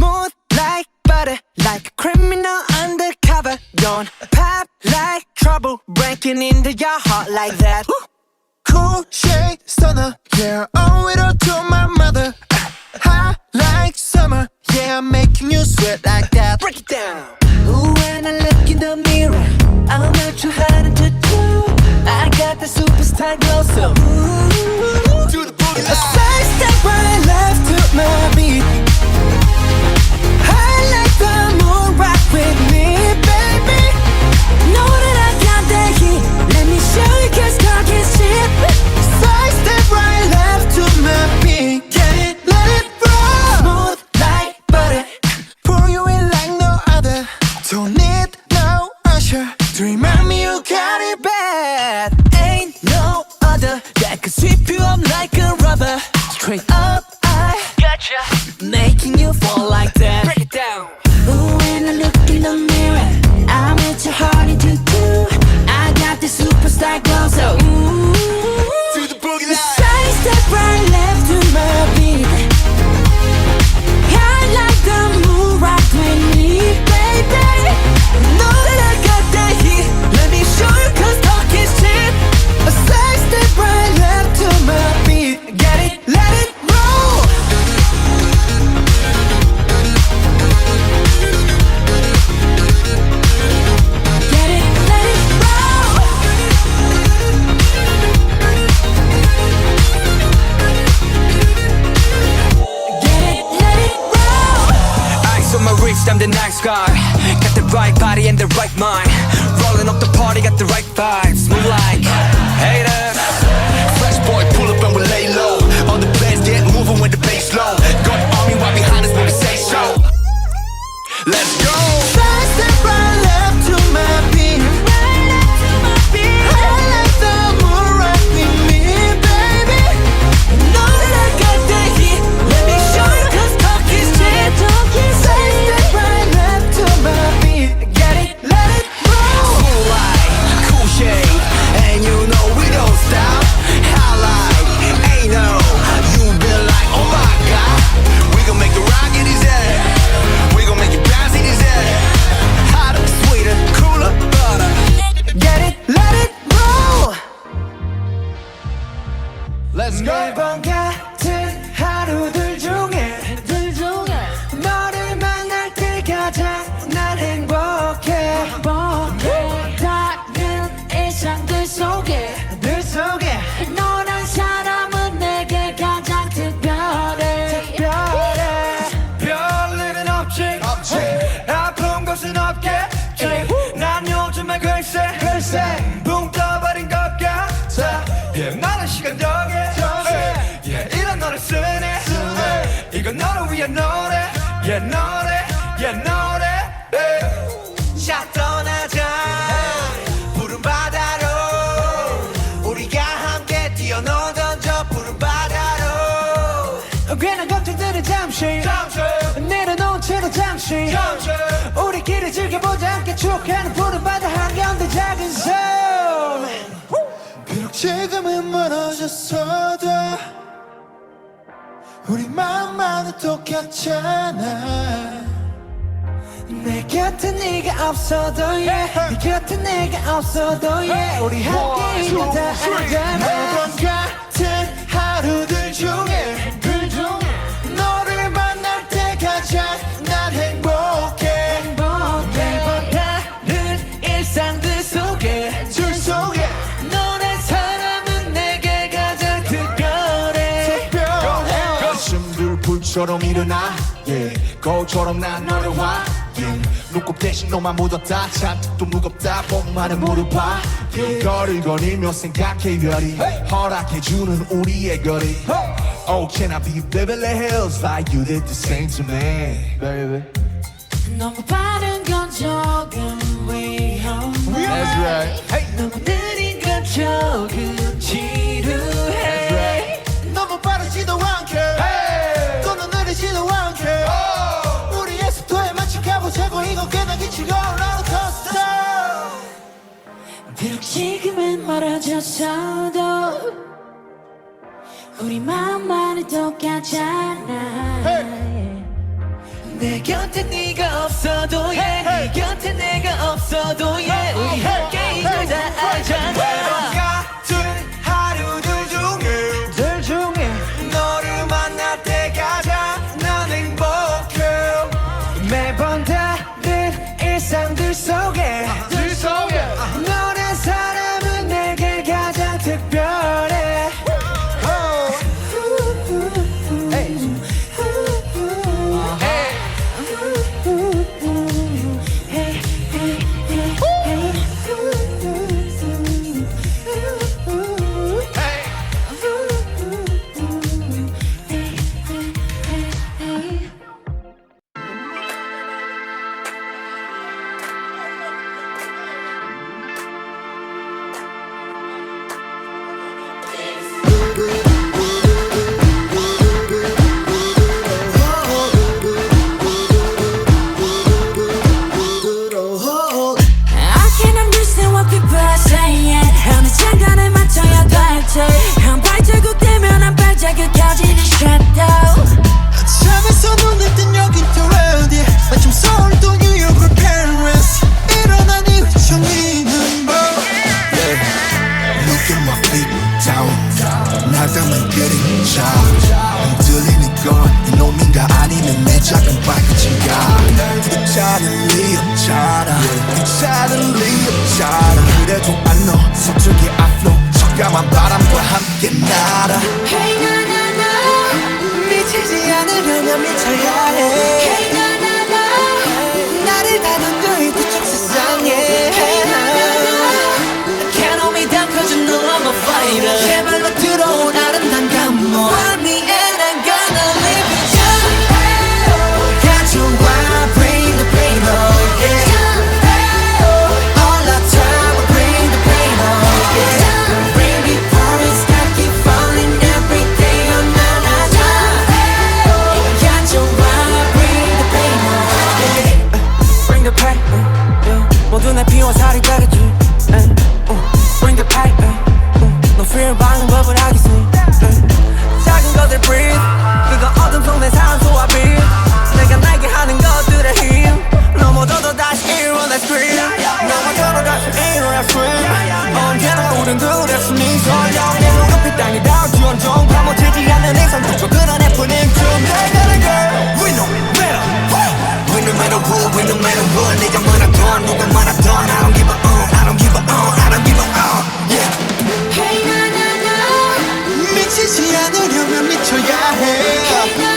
Smooth like butter, like a criminal undercover. Don't pop like trouble, breaking into your heart like that. Cool shade stunner, yeah, owe it all to my mother. Hot like summer, yeah, I'm making you sweat like that. Break it down. Ooh, when I look in the mirror, I'm not too hard to do. I got the superstar glow, so ooh, Do the boogie a side step right left to my beat. I like the moon rock with me, baby. Know that I got that heat. Let me show you 'cause talk is cheap. Side step right left to my beat. Get it, let it roll. Smooth like butter. Pour you in like no other. Don't need no usher to remind me you got it Bad. Ain't no other that could sweep you up like a rubber. Straight up, I gotcha, making you fall like that. Break it down. Ooh, when I look in the mirror, I'm at your heart into two. I got the superstar glow, so ooh. Do the boogie line. Side step right left to my beat. I like the moon rock with me, baby. Know that I got that heat. Let me show you 'cause talk is cheap. A side step right left to my beat. Get it, let it roll. Get it, let it roll. Get it, let it roll. Ice on my wrist, I'm the nice guy. Got the right body and the right mind. Rolling up the party, got the right vibes. Move like haters. Fresh boy, pull up and we lay low. All the players get moving with the bass low. Got the army right behind us when we say so. Let's go. Side step right left to my beat. I like the moon rock with me, baby. Know that I got that heat. Let me show you 'cause talk is cheap. Side step right left to my beat. Get it, let it roll. Cool light, cool shade, and you know we don't stop. Highlight, ain't no, you been like, oh my god. We gon' make it rock in his head. We gon' make it bounce in his head. Hotter, sweeter, cooler, butter. Get it, let it roll. Let's go. 매번 같은 하루들 중에 너를 만날 때 가장 난 행복해. 다른 일상들 속에 늘 속에 너란 사람은 내게 가장 특별해. 별일은 없지 아픈 것은 없겠지 난 요즘에 글쎄 붕 떠버린 것 같아 많은 시간 덕에 이런 노래 쓰네 이건 너를 위한 노래 노래 자 떠나자 푸른 바다로 우리가 함께 뛰어노던 저 푸른 바다로 괜한 걱정들은 잠시 내려놓은 채로 잠시 우리끼리 즐겨보자 함께 추억하는 푸른 바다 한가운데 작은 섬 비록 지금은 멀어졌어도 우리 마음만은 똑같잖아 내 곁에 네가 없어도 네 곁에 내가 없어도 우리 함께 있는 다 알잖아 매번 같은 하루들 중에 너를 만날 때 가장 난 행복해 매번 다른 일상들 속에 줄 속에 너란 사람은 내게 가장 특별해 가슴들 불처럼 일어나 거울처럼 난 너를 와 눈곱 대신 너만 묻었다 잔뜩 무겁다 뽕만은 무릎아 거리를 거닐며 생각해 별이 허락해주는 우리의 거리 Oh can I be Beverly Hills like you did the same to me baby 너무 빠른 건 조금 위험해. That's right hey. 너무 느린 건 조금 지루해. That's right 너무 빠르지도 않게 또는 느리지도 않게 우리의 속도에 맞춰 가보자고 이건 꽤나 기치고 롤러코스터 비록 지금은 멀어졌어도 우리 마음만은 똑같잖아. 내 곁에 네가 없어도 yeah 네 곁에 내가 없어도 yeah 우리 함께 이걸 다 알잖아 외로움 같은 하루들 중에 너를 만날 때 가장 난 행복해 매번 다른 일상들 속에 너란 사람은 내게 가장 특별해 I can't understand what people are saying 어느 장단에 맞춰야 될지 한 발자국 되면 한 발자국 켜지는 shadow 잠에서 눈을 뜬 여긴 또 어디 마침 서울 또 뉴욕으로 Paris 일어난 이후 정리는 뭐 Look at my feet down 나감은 그림자 흔들리는 건 이놈인가 아니면 내 작은 발끝인가 괜찮은 리 없잖아 괜찮은 리 없잖아 그래도 I know 서툴게 앞로 적감한 바람과 함께 날아 Hey na na na 미치지 않으려면 미쳐야 해 Hey na na na 나를 다듬는 그쪽 세상에 Hey na na na Can't hold me down cause you know I'm a fighter 제발로 들어온 아름다운 감동 Find me and I'm gonna live with you 가져와 bring the pain on yeah All the time I bring the pain on yeah Bring me forest I keep falling every day oh na na na 가져와 bring the pain on Bring the pain 모두 내 피와 살이 되겠지 Bring the pain 너 fear 받는 법을 알겠어 작은 것들 breathe 그거 어둠 속 내 산소와 빛 내가 날게 하는 것들의 힘 넘어져도 다시 일어나 scream 넘어져도 다시 일어나 scream 언제나 우린 그랬으니 설령 내 눈앞이 땅이 닿을지언정 파묻히지 않는 이상 두고 그런 해프닝 좀 내가는 girl We no matter We no matter who We no matter what 네가 말하던 누가 말하던 I don't give a I don't give a I don't give a yeah Hey na na na 미치지 않으려면 미쳐야 해 Hey na